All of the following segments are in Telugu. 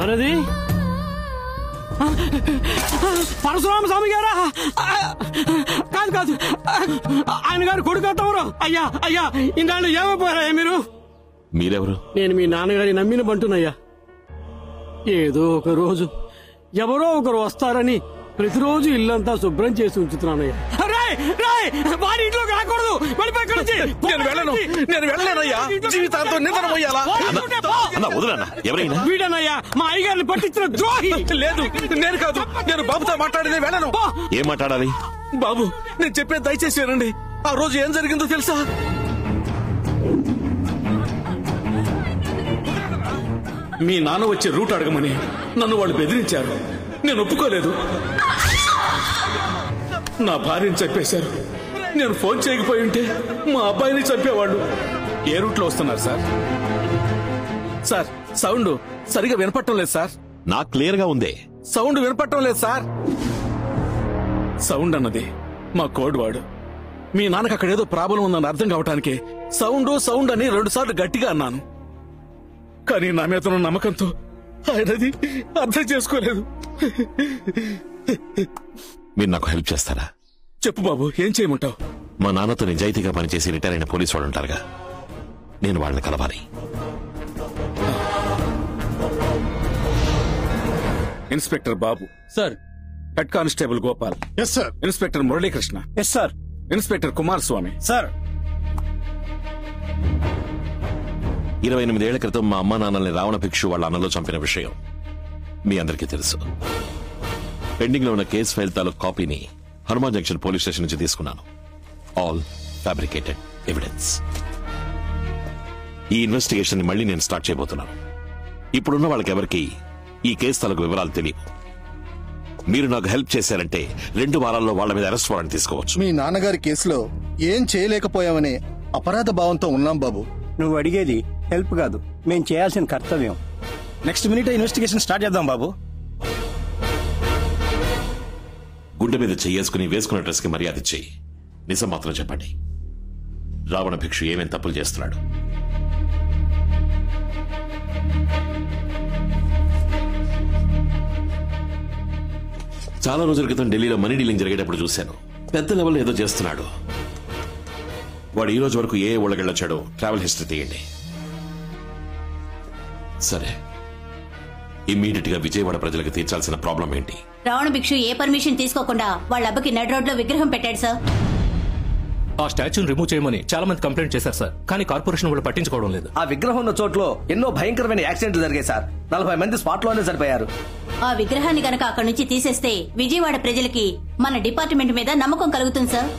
ఎవరది? పరశురామ స్వామి గారా? కాదు కాదు, ఆయన గారు కొడుకు తమరు. అయ్యా అయ్యా, ఇన్నాళ్ళు ఏమైపోయారా మీరు? మీరెవరు? నేను మీ నాన్నగారి నమ్మిన బంటునయ్యా. ఏదో ఒక రోజు ఎవరో ఒకరు వస్తారని ప్రతిరోజు ఇల్లంతా శుభ్రం చేసి ఉంచుతున్నానయ్యా. వాడి ఇంట్లోకి రాకూడదు. నేను వెళ్ళలేనయ్యా. జీవితాంతం నిద్ర పోయాలా? వీడనయ్యా మా అయ్యగారిని పట్టించిన ద్రోహి. లేదు, నేను కాదు. నేను బాబుతో మాట్లాడేది. వెళ్ళను. ఏం మాట్లాడాలి? బాబు, నేను చెప్పేది దయచేసి వినండి. ఆ రోజు ఏం జరిగిందో తెలుసా? మీ నాన్న వచ్చే రూట్ అడగమని నన్ను వాళ్ళు బెదిరించారు. నేను ఒప్పుకోలేదు. నా భార్యని చంపేశారు. నేను ఫోన్ చేయకపోయి ఉంటే మా అబ్బాయిని చంపేవాళ్ళు. ఏ రూట్ లో వస్తున్నారు సార్? సార్, సౌండ్ సరిగా వినపట్టం లేదు సార్. నాకు క్లియర్ గా ఉంది. సౌండ్ వినపట్టం లేదు సార్. సౌండ్ అన్నది మా కోడ్ వాడు. మీ నాన్నకు అక్కడ ఏదో ప్రాబ్లం ఉందని అర్థం కావటానికి సౌండ్ అని 2 సార్లు గట్టిగా అన్నాను. కానీ నా మీద ఉన్న నమ్మకంతో ఆయనది అర్థం చేసుకోలేదు. మీరు నాకు హెల్ప్ చేస్తారా? చెప్పు బాబు, ఏం చేయమంటావు? మా నాన్నతో నిజాయితీగా పనిచేసి రిటైర్ అయిన పోలీసు వాళ్ళు ఉంటారుగా, నేను వాళ్ళని కలవాలి. Inspector Babu sir. Head constable Gopal. Yes sir. Inspector Muralikrishna. Yes sir. Inspector Kumaraswamy. Sir. 28 ఏళ్ల క్రితం మా అమ్మా నాన్నల్ని రావణ భిక్షు వాళ్ళ అన్నలో చంపిన విషయం మీ అందరికీ తెలుసు. పెండింగ్ లో ఉన్న కేసు ఫైల్ తాలూకు కాపీని హనుమాన్ జంక్షన్ పోలీస్ స్టేషన్ నుంచి తీసుకున్నాను. All fabricated evidence. ఈ ఇన్వెస్టిగేషన్ ని మళ్ళీ నేను స్టార్ట్ చేయబోతున్నాను. ఇప్పుడున్న వాళ్ళకెవరికి ఈ కేసు తాలూకు వివరాలు తెలియవు. మీరు నాకు హెల్ప్ చేశారంటే 2 వారాల్లో వాళ్ళ మీద అరెస్ట్ వారెంట్ తీసుకోవచ్చు. మీ నాన్నగారి కేసులో ఏం చేయలేకపోయామనే అపరాధ భావంతో ఉన్నాం బాబు. నువ్వు అడిగేది హెల్ప్ కాదు, మేం చేయాల్సిన కర్తవ్యం. నెక్స్ట్ మినిట్ ఇన్వెస్టిగేషన్ స్టార్ట్ చేద్దాం బాబు. గుండె మీద చెయ్యేసుకుని వేసుకున్న డ్రెస్ కి మర్యాద ఇచ్చి నిజం మాత్రం చెప్పండి. రావణ భిక్షు ఏమేం తప్పులు చేస్తున్నాడు? చాలా రోజుల క్రితం ఢిల్లీలో మనీ డీలింగ్ జరిగేటప్పుడు చూశాను. పెద్ద లెవెల్ ఏదో చేస్తున్నాడు. వాడు ఈ రోజు వరకు ఏ ఊళ్ళకెళ్ళొచ్చాడో ట్రావెల్ హిస్టరీ తీయండి. సరే, ఇమ్మీడియట్ గా విజయవాడ ప్రజలకు తీర్చాల్సిన ప్రాబ్లం ఏంటి? రావణ భిక్షు ఏ పర్మిషన్ తీసుకోకుండా వాళ్ళ అబ్బకి నడి రోడ్లో విగ్రహం పెట్టాడు సార్. ఆ స్టాచ్యూని రిమూవ్ చేయమని చాలా మంది కంప్లైంట్ చేశారు సార్, కానీ కార్పొరేషన్ వాళ్ళు పట్టించుకోవడం లేదు. ఆ విగ్రహం ఉన్న చోట్లో ఎన్నో భయంకరమైన యాక్సిడెంట్లు జరిగాయి సార్. 40 మంది స్పాట్ లోనే చనిపోయారు. ఆ విగ్రహాన్ని గనక అక్కడి నుంచి తీసేస్తే విజయవాడ ప్రజలకి మన డిపార్ట్మెంట్ మీద నమ్మకం కలుగుతుంది సార్.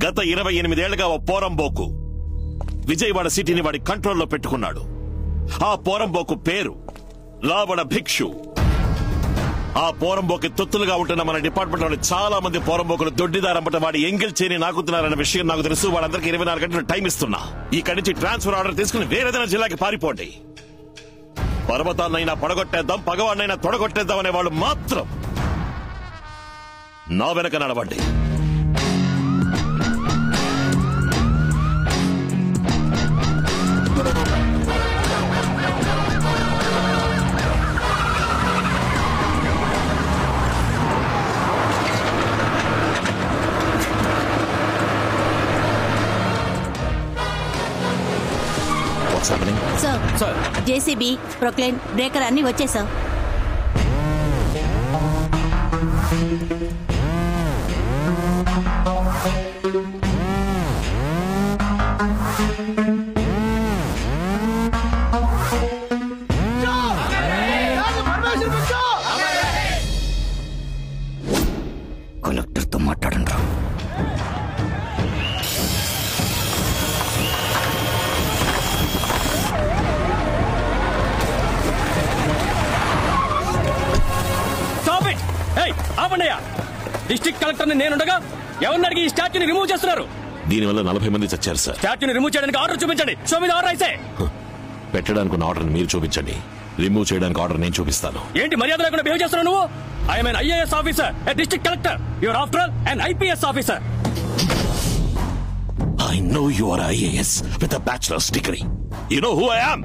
గత 28 ఏళ్లుగా ఓ పోరంబోకు విజయవాడ సిటీని వాడి కంట్రోల్లో పెట్టుకున్నాడు. ఆ పోరంబోకు పేరు రావణ భిక్షు. ఆ పోరంబోకి తొత్తులుగా ఉంటున్న మన డిపార్ట్మెంట్ లోని చాలా మంది పోరంబోకులు దొడ్డిదారంపట వాడి ఎంగిల్ చేయని నాకుతున్నారన్న విషయం నాకు తెలుసు. వాళ్ళందరికీ 24 గంటలు టైం ఇస్తున్నా. ఇక్కడి నుంచి ట్రాన్స్ఫర్ ఆర్డర్ తీసుకుని వేరేదైనా జిల్లాకి పారిపోండి. పర్వతాన్నైనా పడగొట్టేద్దాం, పగవాడినైనా తొడగొట్టేద్దాం అనే వాళ్ళు మాత్రం నా వెనక నడవండి. సార్, జేసీబీ, ప్రొక్లైన్, బ్రేకర్ అన్ని వచ్చాయి సార్. కలెక్టర్తో మాట్లాడండి రా. డిస్ట్రిక్ట్ కలెక్టర్ నేనుండగా ఎవరిని అడిగి ఈ స్టాచ్యూని రిమూవ్ చేస్తున్నారు? దీనివల్ల 40 మంది చచ్చారు సార్. స్టాచ్యూని రిమూవ్ చేయడానికి ఆర్డర్ చూపించండి. షో మీద ఆర్డర్ అయితే పెట్టడానికి ఉన్న ఆర్డర్ మీరు చూపించండి, రిమూవ్ చేయడానికి ఆర్డర్ నేను చూపిస్తాను. ఏంటి మర్యాద లేకుండా బిహేవ్ చేస్తున్నావు నువ్వు? I'm N IAS officer, district collector. Your after all an IPS officer. I know you are IAS with a bachelor's degree. You know who I am?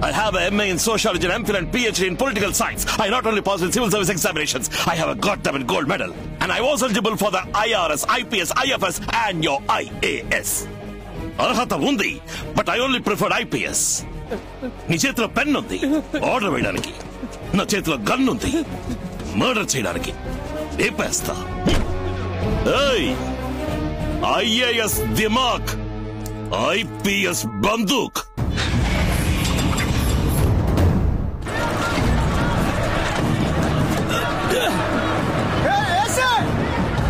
I have a MA in sociology and MPhil and PhD in political science. I not only passed in civil service examinations, I have a goddamn gold medal. And I was eligible for the IRS, IPS, IFS and your IAS. అర్హత ఉంది, but I only preferred IPS. నీ చేతిలో పెన్ ఉంది ఆర్డర్ వేయడానికి, నా చేతిలో గన్ ఉంది మర్డర్ చేయడానికి. ఏపేస్తా. IAS దిమాగ్, IPS బందూక్.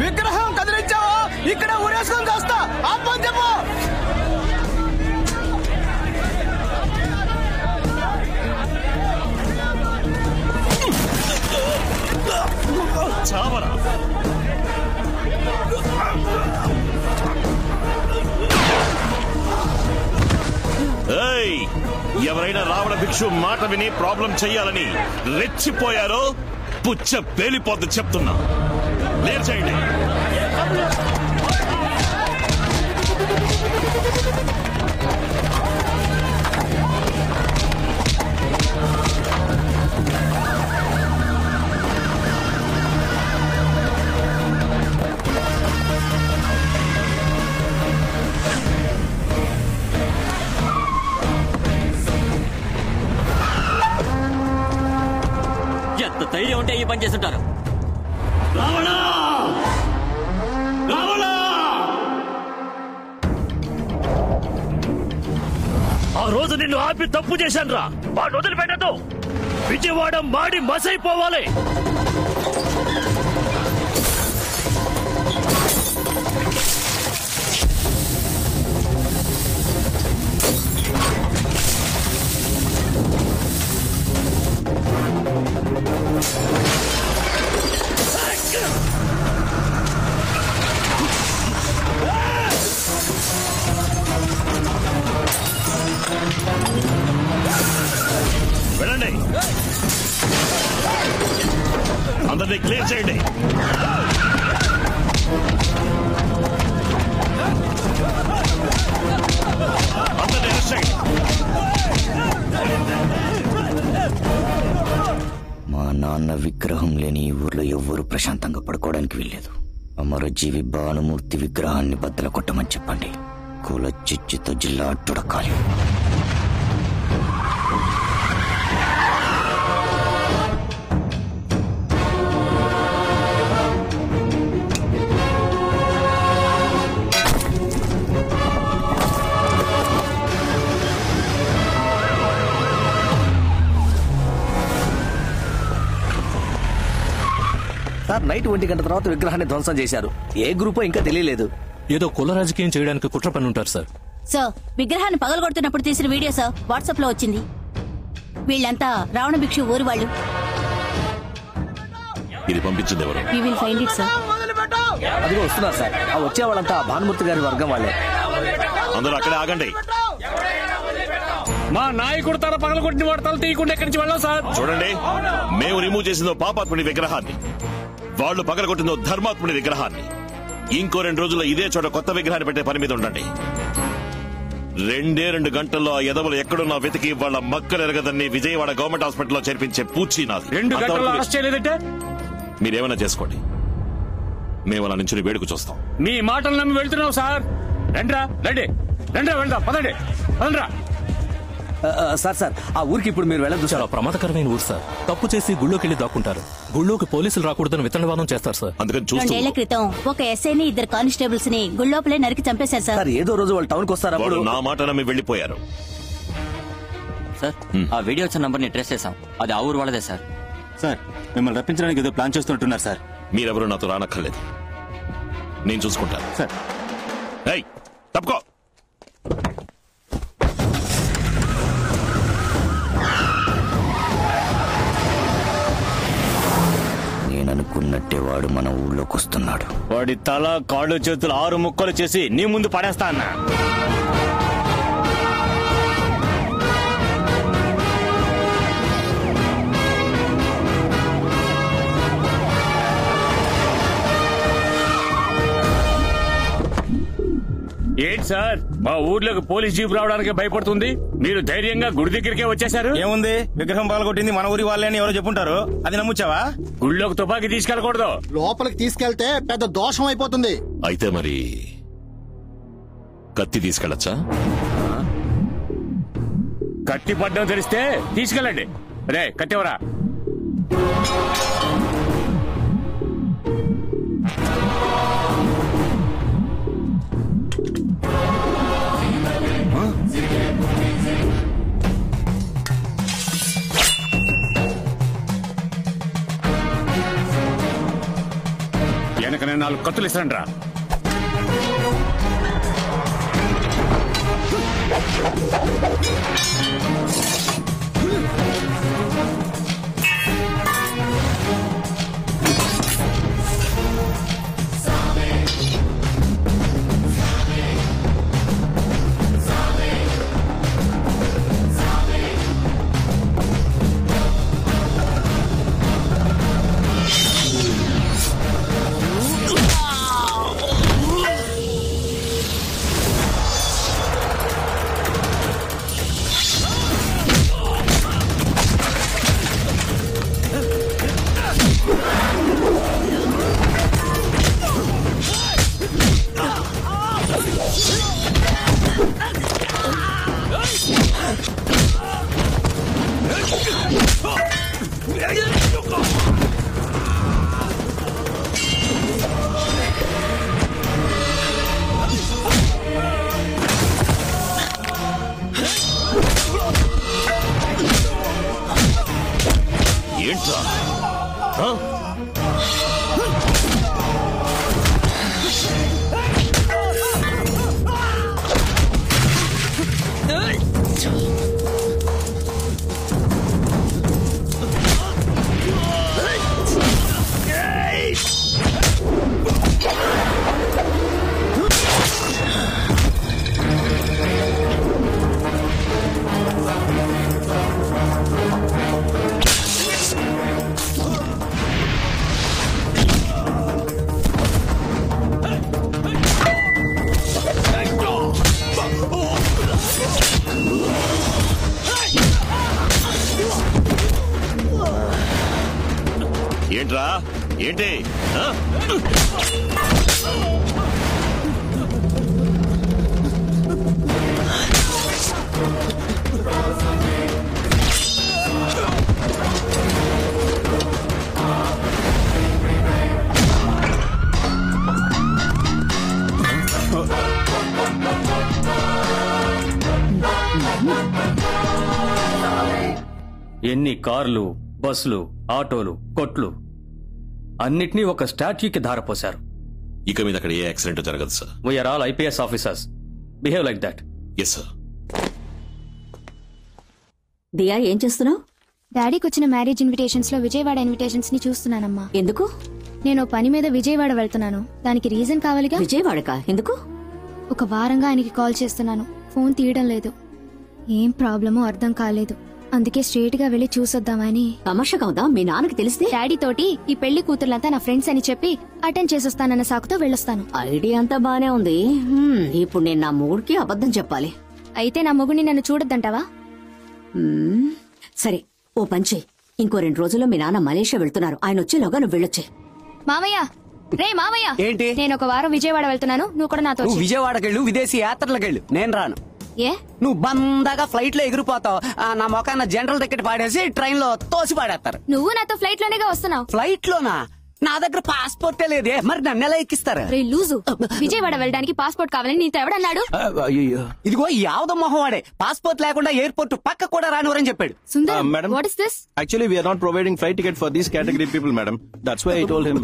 విగ్రహం కదిలించావా? ఇక్కడ ఊరేసుకొని చేస్తా. ఆపని చెప్పు. చావరా. ఎవరైనా రావణ భిక్షు మాట విని ప్రాబ్లం చెయ్యాలని రెచ్చిపోయారో పుచ్చ పేలిపోద్ది చెప్తున్నా. లేర్ చేయండి. ఎంత ధైర్యం ఉంటే ఈ పని చేస్తుంటారు. ఆ రోజు నిన్ను ఆపి తప్పు చేశాను రా. వాడు వదిలిపెట్టదు. విజయవాడ మాడి మసైపోవాలి. వెళ్ళండి, అందరినీ క్లియర్ చేయండి. అందరినీ అరెస్ట్ చేయండి. మా నాన్న విగ్రహం లేని ఈ ఊర్లో ఎవ్వరూ ప్రశాంతంగా పడుకోవడానికి వీల్లేదు. అమరజీవి భానుమూర్తి విగ్రహాన్ని బద్దలు కొట్టమని చెప్పండి. కుల చిచ్చుతో జిల్లా అట్టుడకాలి. సార్, నైట్ 1 గంట తర్వాత విగ్రహాన్ని ధ్వంసం చేశారు. ఏ గ్రూపో ఇంకా తెలియలేదు. ఏదో కుల రాజకీయం చేయడానికి కుట్ర పని ఉంటారు సార్. సార్, విగ్రహాన్ని పగలగొడుతున్నప్పుడు తీసిన వీడియో సార్ వాట్సాప్ లో వచ్చింది. వీళ్ళంతా రావణ భిక్షు ఊరు వాళ్ళు. ఇది పంపించింది ఎవరు? We will find it, sir. అదిగో వస్తున్నారు సార్. ఆ వచ్చే వాళ్ళంతా భానుమూర్తి గారి వర్గం వాళ్ళే. అందరూ అక్కడే ఆగండి. మా నాయకుడు తల పగలగొట్టిన వాడు తల తీయకుండా ఎక్కడి నుంచి వెళ్ళాం సార్. చూడండి, మేము రిమూవ్ చేసిందో పాపాత్ముడి విగ్రహాన్ని, వాళ్ళు పగలగొట్టిందో ధర్మాత్ముడి విగ్రహాన్ని. ఇంకో 2 రోజుల్లో ఇదే చోట కొత్త విగ్రహాన్ని పెట్టే పని మీద ఉండండి. 2 గంటల్లో ఆ ఎదవలు ఎక్కడున్నా వెతికి వాళ్ళ మక్కలెరగదని విజయవాడ గవర్నమెంట్ హాస్పిటల్లో చేర్పించే పూచి నాది. 2 గంటల్లో అరెస్ట్ చేయలేదంటే మీరేమైనా చేసుకోండి, మేము అలా నుంచి వేడుకు చూస్తాం. మీ మాటలు నమ్మి వెళ్తున్నాం సార్. రండ్రా, రండి, రండ్రా, వెళ్దాం, పదండి, పదండ్రా. సార్, ఆ ఊరికి ఇప్పుడు మీరు వెళ్ళదు. చాలా ప్రమాదకరమైన ఊరు సార్. తప్పు చేసి గుళ్ళోకి వెళ్ళి దాక్కుంటారు. గుళ్ళోకి పోలీసులు రాకూడదని విత్తనవాదం చేస్తారు సార్. అందుకని 2 ఏళ్ల క్రితం ఒక ఎస్ఐని 2 కానిస్టేబుల్స్ ని గుళ్ళోపలే నరికి చంపేశారు సార్. ఏదో రోజు వాళ్ళు టౌన్ కి వస్తారు. వాళ్ళు నా మాట నమ్మి వెళ్ళిపోయారు సార్. ఆ వీడియో వచ్చిన నంబర్ ని ట్రేస్ చేశాం. అది ఆ ఊరు వాళ్ళదే సార్. సార్, మిమ్మల్ని రప్పించడానికి ఏదో ప్లాన్ చేస్తుంటున్నారు సార్. మీరెవరూ నాతో రానక్కర్లేదు, నేను చూసుకుంటాను సార్. తప్పుకో. నేననుకున్నట్టే వాడు మన ఊళ్ళోకి వస్తున్నాడు. వాడి తల, కాళ్ళు, చేతులు 6 ముక్కలు చేసి నీ ముందు పడేస్తా అన్నా. ఏంటి సార్ మా ఊర్లోకి పోలీస్ జీప్ రావడానికి భయపడుతుంది, మీరు ధైర్యంగా గుడి దగ్గరికే వచ్చేసారు. ఏముంది, విగ్రహం పాల్గొట్టింది మన ఊరి వాళ్ళే అని ఎవరో చెప్పుంటారు, అది నమ్ముచ్చావా? గుళ్ళోకి తుపాకీ తీసుకెళ్ళకూడదు. లోపలికి తీసుకెళ్తే పెద్ద దోషం అయిపోతుంది. అయితే మరి కత్తి తీసుకెళ్ళచ్చా? కత్తి పడ్డం తెలిస్తే తీసుకెళ్ళండి. రే కత్తివరా. వెనకనే 4 కత్తులు ఇస్తాను రా. ఏంట్రా? ఏంట్రా? ఏంటి? ఎన్ని కార్లు, బస్సులు, ఆటోలు, కొట్లు అన్నిటినీ ఒక స్టాట్యూకి ధారపోశారు. ఇక మీద అక్కడ ఏ యాక్సిడెంట్ జరగదు sir. We are all IPS officers. Behave like that. Yes sir. Diya, ఏం చేస్తున్నావు? డాడీకి వచ్చిన మ్యారేజ్ ఇన్విటేషన్స్ లో విజయవాడ ఇన్విటేషన్స్ ని చూస్తున్నానమ్మా. ఎందుకు? నేను పని మీద విజయవాడ వెళ్తున్నాను. దానికి రీజన్ కావాలిగా. విజయవాడకా? ఎందుకు? ఒక వారంగా ఆయనకి కాల్ చేస్తున్నాను, ఫోన్ తీయడం లేదు. ఏం ప్రాబ్లమో అర్థం కాలేదు. అందుకే స్ట్రేట్ గా వెళ్లి చూసొద్దామని. తమాషాగా ఉందా? మీ నాన్నకి తెలిస్తే? డాడీ తోటి ఈ పెళ్లి కూతుర్లంతా నా ఫ్రెండ్స్ అని చెప్పి అటెండ్ చేసొస్తానన్న సాకుతో వెళ్ళొస్తాను. ఐడియా అంతా బానే ఉంది. ఇప్పుడు నేను నా మూడుకి అబద్ధం చెప్పాలి. అయితే నా మొగుడిని నన్ను చూడొద్దంటావా? సరే, ఓ పంచే. ఇంకో 2 రోజుల్లో మీ నాన్న మలేషియా వెళ్తున్నారు. ఆయన వచ్చేలోగా నువ్వు వెళ్ళొచ్చే. మావయ్య, రే మావయ్య. ఏంటి? నేను ఒక వారం విజయవాడ వెళ్తున్నాను, నువ్వు కూడా నాతో. విజయవాడకెళ్ళు, విదేశీ యాత్రలకెళ్ళు, నేను రాను. ఏ? నువ్వు బందాగా ఫ్లైట్ లో ఎగిరిపోతావు. నా మొఖాన్న జనరల్ టికెట్ పాడేసి ట్రైన్ లో తోసి పాడేస్తారు. నువ్వు నాతో ఫ్లైట్ లోనేగా వస్తున్నావు. ఫ్లైట్ లోనా? నా దగ్గర పాస్పోర్టే లేదే, మరి నన్ను ఎలా ఎక్కిస్తారు? లూజు, విజయవాడ వెళ్ళడానికి పాస్పోర్ట్ కావాలని నీతో ఎవడన్నాడు? ఇదిగో యావద మొహం వాడే పాస్పోర్ట్ లేకుండా ఎయిర్పోర్ట్ పక్క కూడా రానివరని చెప్పాడు. Sundar, madam, what is this? Actually, we are not providing flight ticket for these category people, madam. That's why I told him.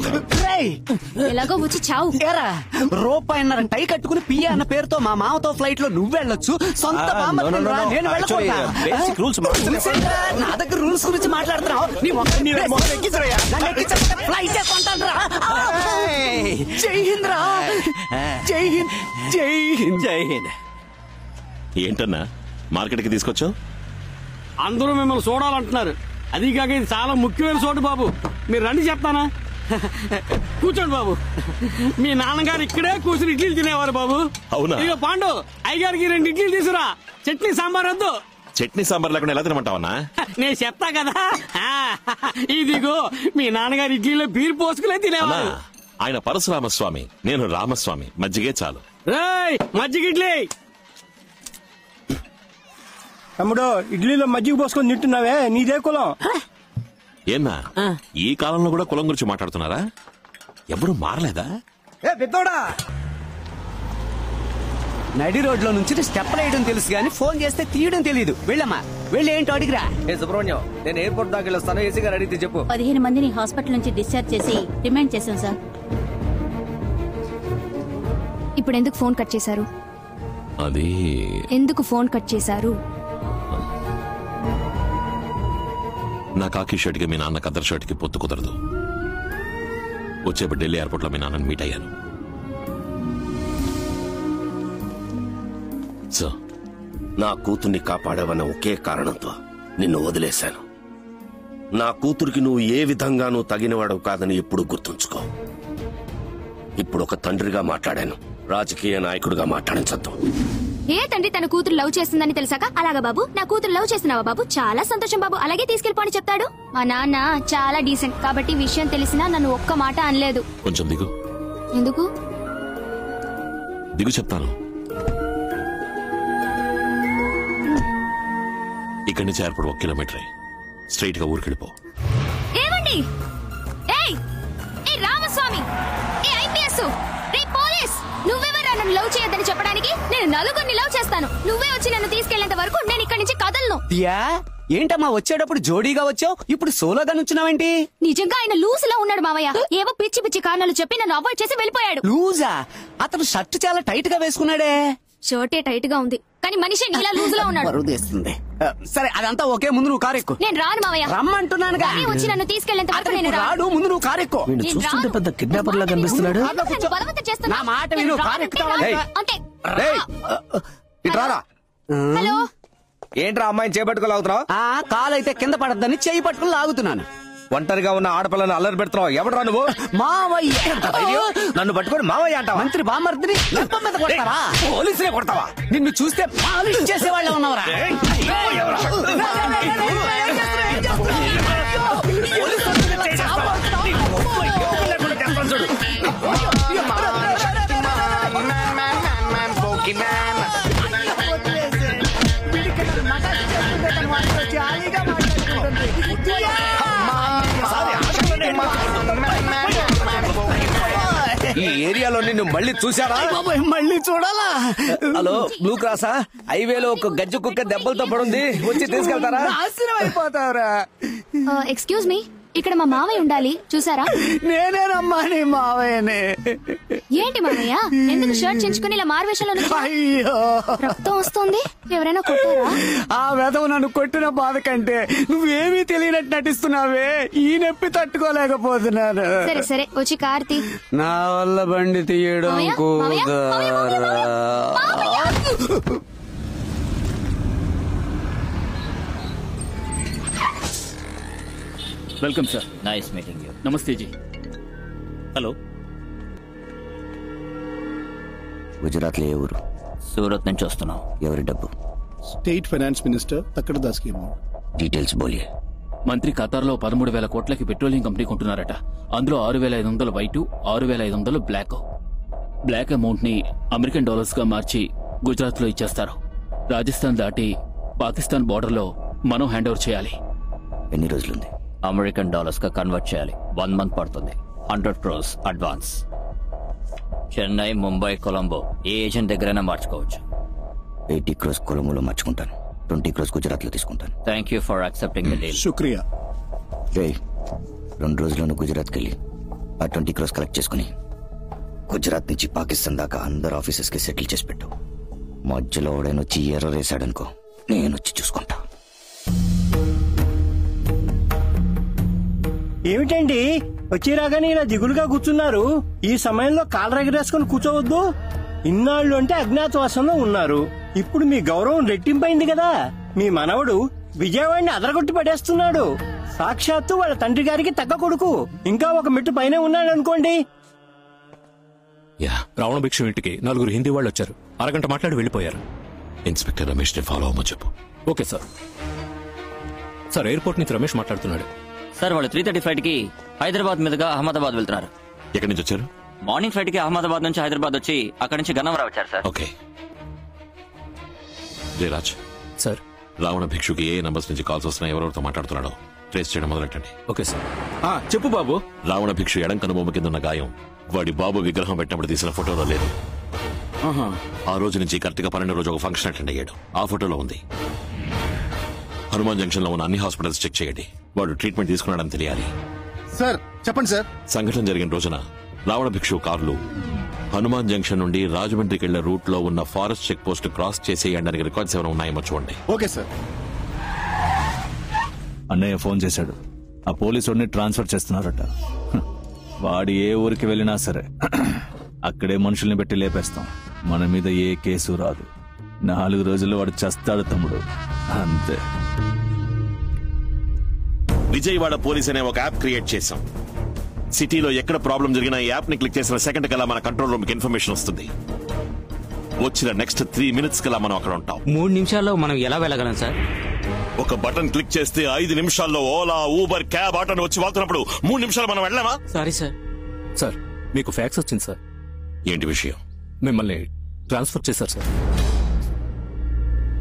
ఎలాగో వచ్చి చావు. ఏరా, రూపాయన్నర టై కట్టుకుని పియ్య అన్న పేరుతో మా మామతో ఫ్లైట్ లో నువ్వు వెళ్ళొచ్చు, సొంత బామ్మర్దిని రా, నేను వెళ్ళకూడదా? Basic rules, నా దగ్గర రూల్స్ గురించి మాట్లాడుతున్నావు. ఫ్లైట్ కొంటాను. జై హింద్ రా. జై హింద్, జై హింద్, జై హింద్. ఏంటన్నా మార్కెట్కి తీసుకొచ్చావు? అందరూ మిమ్మల్ని చూడాలంటున్నారు. అది కాక ఇది చాలా ముఖ్యమైన చోటు బాబు. మీరు రండి చెప్తానా. కూర్చోండి బాబు. మీ నాన్నగారు ఇక్కడే కూర్చుని ఇడ్లీలు తినేవారు బాబు. అవునా? ఇక పాండు అయ్యగారికి 2 ఇడ్లీలు తీసురా. చట్నీ సాంబార్ వద్దు. చట్నీ సాంబార్ లేకుండా ఎలా తినమంటావన్నా? నేను చెప్తా కదా. ఇదిగో మీ నాన్నగారు ఇడ్లీలో బీర్ పోసుకునే తినేవారు. ఆయన పరశురామస్వామి, నేను రామస్వామి. మజ్జిగే చాలు. రేయ్ మజ్జిగ ఇడ్లీ. తమ్ముడు ఇడ్లీలో మజ్జిగ పోసుకొని తింటున్నావే, నీదే కులం? ఏన్నా ఈ కాలంలో కూడా కులం గురించి మాట్లాడుతున్నారా? ఎవరు మారలేదా? పెద్దోడా, నడి రోడ్లో నుంచి స్టెప్ వేయడం తెలుసు గానీ ఫోన్ చేస్తే తీయడం తెలియదు. వెళ్ళమ్మా, వెళ్ళి ఏంటో అడిగిరా. సుబ్రహ్మణ్యం, నేను ఎయిర్పోర్ట్ దాకా వెళ్ళొస్తాను. ఏసీ గారు అడిగితే చెప్పు. 15 మందిని హాస్పిటల్ నుంచి డిశ్చార్జ్ చేసి రిమాండ్ చేశాం సార్. ఇప్పుడు ఎందుకు ఫోన్ కట్ చేశారు? అది ఎందుకు ఫోన్ కట్ చేశారు? నా కాకి షర్ట్ కి మీ నాన్న కద్దర్ షర్ట్ కి పొత్తు కుదరదు. వచ్చేప్పుడు ఢిల్లీ ఎయిర్పోర్ట్ లో మీ నాన్నని మీట్ అయ్యాను. నా కూతుర్ని కాపాడావన్న ఒకే కారణంతో నిన్ను వదిలేశాను. నా కూతురికి నువ్వు ఏ విధంగానూ తగినవాడవు కాదని ఎప్పుడు గుర్తుంచుకో. ఇప్పుడు ఒక తండ్రిగా మాట్లాడాను, రాజకీయ నాయకుడిగా మాట్లాడించద్దు. ఏ తండ్రి తన కూతురు లవ్ చేస్తుందని తెలిసాక అలాగా బాబు నా కూతురు లవ్ చేస్తున్నావా బాబు, చాలా సంతోషం బాబు, అలాగే తీసుకెళ్ళిపోని చెప్తాడు. మా నాన్న చాలా డీసెంట్ కాబట్టి విషయం తెలిసినా నన్ను ఒక్క మాట అనలేదు. కొంచెం దిగు. ఎందుకు దిగు చెప్తాను. ఇక్కడి నుంచి ఎయిర్పోర్ట్ 1 కిలోమీటర్ స్ట్రైట్ గా ఊరికెళ్ళిపో. ఏమండి? ఏయ్ ఏ రామస్వామి, ఏ ఐపీఎస్, రే పోలీస్, నువ్వెవరా నన్ను లవ్ చేయొద్దని చెప్పడానికి? నేను నలుగురిని లవ్ చేస్తాను. నువ్వే వచ్చి నన్ను తీసుకెళ్లేంత వరకు నేను ఇక్కడి నుంచి కదలను. ఏంటమ్మా వచ్చేటప్పుడు జోడీగా వచ్చావు, ఇప్పుడు సోలోగా నుంచున్నావేంటి? నిజంగా ఆయన లూజ్ లో ఉన్నాడు మావయ్య. ఏవో పిచ్చి పిచ్చి కారణాలు చెప్పి నన్ను అవాయిడ్ చేసి వెళ్ళిపోయాడు. లూజా? అతను షర్ట్ చాలా టైట్ గా వేసుకున్నాడే. షర్టే టైట్ గా ఉంది కానీ మనిషి నీలా లూజ్ లో ఉన్నాడు. వరుదేస్తుంది. సరే అదంతా ఓకే, ముందు నువ్వు కారెక్కు. నేను రాను మావయ్య. రమ్మంటున్నానుగా. వచ్చి నన్ను తీసుకెళ్లేంత వరకు నేను రాడు, ముందు నువ్వు కారెక్కు. చూస్తుంటే పెద్ద కిడ్నాపర్ లా కనిపిస్తున్నాడు. నా మాట విను, కారెక్కుతావా? ఇట్రారా. హలో, ఏంట్రా అమ్మాయిని చేపట్టుకు లాగుతున్నావు? కాలైతే కింద పడద్దని చేయి పట్టుకుని లాగుతున్నాను. ఒంటరిగా ఉన్న ఆడపిల్లని అల్లరి పెడుతున్నావు. ఎవడరా నువ్వు? మావయ్య. నన్ను పట్టుకొని మావయ్య అంటావా? మంత్రి బామర్దిని మీద కొడతావా? పోలీసులే కొడతావా? నిన్ను చూస్తే పాలిష్ చేసేవాళ్ళ ఉన్నవరా? ఈ ఏరియాలో నిన్ను మళ్ళీ చూసారా? మళ్ళీ చూడాలా? హలో, బ్లూ క్రాసా? హైవేలో ఒక గజ్జు కుక్క దెబ్బలతో పడుంది, వచ్చి తీసుకెళ్తారా? నాశనం అయిపోతారా? ఎక్స్క్యూజ్ మీ, ఇక్కడ మా మావయ్య ఉండాలి, చూసారా? నేనేనమ్మా నీ మావయ్యనే. ఏంటి మావయ్య, ఎందుకు షర్ట్ చించుకుని ఇలా మారువేషంలో అయ్యో రక్తం వస్తుంది? ఎవరైనా కొట్టారా? ఆ వెధవ నన్ను కొట్టిన బాధ కంటే నువ్వేమీ తెలియనట్టు నటిస్తున్నావే, ఈ నొప్పి తట్టుకోలేకపోతున్నాను. సరే సరే వచ్చి కార్తీ. నా వల్ల బండి తీయడం కుదరదా? Welcome sir. Nice meeting you. నమస్తే జీ. హలో. గుజరాత్ లో ఏ ఊరు? సూరత్ నుంచి వస్తున్నాం. ఎవరి డబ్బు? స్టేట్ ఫైనాన్స్ మినిస్టర్ తక్కడ దాస్ కి అమౌంట్. డీటెయిల్స్ బోలియే. మంత్రి ఖతార్లో 13,000 కోట్లకి పెట్రోలియం కంపెనీ కొంటున్నారట. అందులో 6,500 వైట్, 6,500 బ్లాక్. బ్లాక్ అమౌంట్ ని అమెరికన్ డాలర్స్ గా మార్చి గుజరాత్ లో ఇచ్చేస్తారు. రాజస్థాన్ దాటి పాకిస్తాన్ బోర్డర్ లో మనం హ్యాండ్ ఓవర్ చేయాలి. ఎన్ని రోజులుంది? అమెరికన్ డాలర్స్ గా కన్వర్ట్ చేయాలి. 1 మంత్ పడుతుంది. 100 crores అడ్వాన్స్. చెన్నై, ముంబై, కొలంబో ఏ ఏజెంట్ దగ్గరైనా మార్చుకోవచ్చు. 80 crores కొలంబోలో మార్చుకుంటాను. 20 crores గుజరాత్ లో తీసుకుంటాను. Thank you for accepting the deal. శుక్రియా. రే 2 రోజుల్లోనూ గుజరాత్కి వెళ్ళి ఆ 20 crores కలెక్ట్ చేసుకుని గుజరాత్ నుంచి పాకిస్తాన్ దాకా అందరు ఆఫీసెస్ కి సెటిల్ చేసి పెట్టు. మధ్యలో ఓడైనొచ్చి ఎర్రర్ వేసాడనుకో, నేను వచ్చి చూసుకుంటా. ఏమిటండి వచ్చి రాగానే ఇలా దిగులుగా కూర్చున్నారు? ఈ సమయంలో కాళ్ళు ఎగరేసుకుని కూర్చోవద్దు. ఇన్నాళ్ళు అంటే అజ్ఞాతవాసంలో ఉన్నారు. ఇప్పుడు మీ గౌరవం రెట్టింపైంది కదా. మీ మనవడు విజయవాడిని అదరగొట్టి పడేస్తున్నాడు. సాక్షాత్తు వాళ్ళ తండ్రి గారికి తగ్గ కొడుకు. ఇంకా ఒక మెట్టు పైన ఉన్నాడు అనుకోండి. రావణ భిక్షు ఇంటికి 4 హిందీ వాళ్ళు వచ్చారు. అరగంట మాట్లాడి వెళ్ళిపోయారు. ఇన్స్పెక్టర్ రమేష్ ని ఫాలో అవ్వమని చెప్పు. Okay sir. సార్, ఎయిర్పోర్ట్ నుంచి రమేష్ మాట్లాడుతున్నాడు. సార్, వాళ్ళు 3:30 ఫ్లైట్ కి హైదరాబాద్ మీదుగా అహ్మదాబాద్ వెళ్తున్నారు. ఎక్కడి నుంచి వచ్చారు? మార్నింగ్ ఫ్లైట్ కి అహ్మదాబాద్ నుంచి హైదరాబాద్ వచ్చి అక్కడి నుంచి గన్నవరం వచ్చారు సార్. ఓకే. జయరాజ్ సార్, రావణ భిక్షుకి ఏ నంబర్స్ నుంచి కాల్స్ వస్తున్నాయి, ఎవరెవరితో మాట్లాడుతున్నాడో ట్రేస్ చేయడం మొదలెట్టండి. Okay sir. చెప్పు బాబు. రావణ భిక్షు ఎడం కనుబొమ్మ కింద ఉన్న గాయం వాడి బాబు విగ్రహం పెట్టినప్పుడు తీసిన ఫోటోలో లేదు. ఆ రోజు నుంచి కరెక్ట్ గా 12 రోజు ఒక ఫంక్షన్ అటెండ్ అయ్యాడు. ఆ ఫోటోలో ఉంది. హనుమాన్ జంక్షన్ లో ఉన్న అన్ని హాస్పిటల్స్ చెక్ చేయండి. వాడు ట్రీట్మెంట్ తీసుకున్నాడని తెలియాలి. సార్ చెప్పండి సార్. సంఘటన జరిగిన రోజున రావణ భిక్షు కార్లు హనుమాన్ జంక్షన్ నుండి రాజమండ్రికి వెళ్లే రూట్ లో ఉన్న ఫారెస్ట్ చెక్ పోస్ట్ క్రాస్ చేసేయడానికి రికార్డ్స్ ఏమైనా ఉన్నాయేమో చూడండి. Okay sir. అన్నయ్య ఫోన్ చేశాడు. ఆ పోలీసుడిని ట్రాన్స్ఫర్ చేస్తున్నారట. వాడు ఏ ఊరికి వెళ్ళినా సరే అక్కడే మనుషుల్ని పెట్టి లేపేస్తాం. మన మీద ఏ కేసు రాదు. 4 రోజుల్లో వాడు చస్తాడు తమ్ముడు, అంతే. విజయవాడ పోలీస్ అనే ఒక యాప్ క్రియేట్ చేశాం. సిటీలో ఎక్కడ ప్రాబ్లం జరిగినా ఈ యాప్ ని క్లిక్ చేసిన సెకండ్ కల్లా మన కంట్రోల్ రూమ్ కి ఇన్ఫర్మేషన్ వస్తుంది. వచ్చిన నెక్స్ట్ 3 minutes కల్లా మనం అక్కడ ఉంటాం. 3 నిమిషాల్లో మనం ఎలా వెళ్ళగలం సార్? ఒక బటన్ క్లిక్ చేస్తే 5 నిమిషాల్లో ఓలా, ఊబర్, క్యాబ్, ఆటోని వచ్చి వాళ్తున్నప్పుడు 3 నిమిషాలు మనం వెళ్ళామా? Sorry sir. సార్, మీకు ఫ్యాక్స్ వచ్చింది సార్. ఏంటి విషయం? మిమ్మల్ని ట్రాన్స్ఫర్ చేశారు సార్.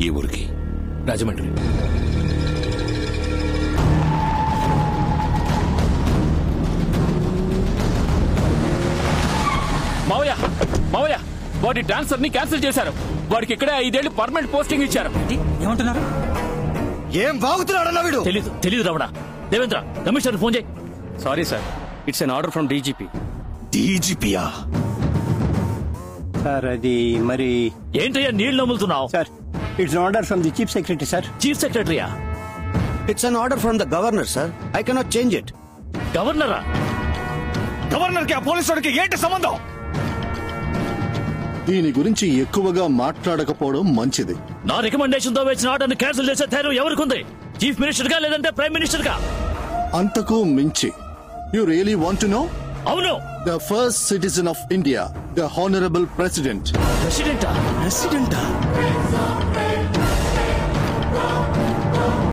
ఈ ఊరికి? రాజమండ్రి. మావయ్య వాడి ట్రాన్స్ఫర్ ని క్యాన్సిల్ చేశారు. వాడికి ఇక్కడే 5 ఏళ్లు పర్మనెంట్ పోస్టింగ్ ఇచ్చారు. ఏమంటున్నారు? ఏం బాగుతున్నాడన్నా వీడు? తెలీదు రావడా. దేవేంద్ర, కమిషనర్ ఫోన్ చేయి. Sorry sir, it's an order from DGP. డీజీపీయా? సార్ అది మరి ఏంటయ్యా నీళ్లు నమ్ములుతున్నావు? Sir, it's order from the chief secretary sir. Chief సెక్రటరీయా? It's an order from the governor sir. I cannot change it. గవర్నరా? గవర్నర్ కి ఆ పోలీసుడికి ఏంటి సంబంధం? దీని గురించి ఎక్కువగా మాట్లాడకపోవడం మంచిది. నా రికమెండేషన్ తో వేసిన ఆర్డర్ క్యాన్సిల్ చేసే ధైర్యం ఎవరికుంది? చీఫ్ మినిస్టర్ గా లేదంటే ప్రైమ్ మినిస్టర్ గా? అంతకు మించి. You really want to know? అవును. The first citizen of India, the honourable president. ప్రెసిడెంటా?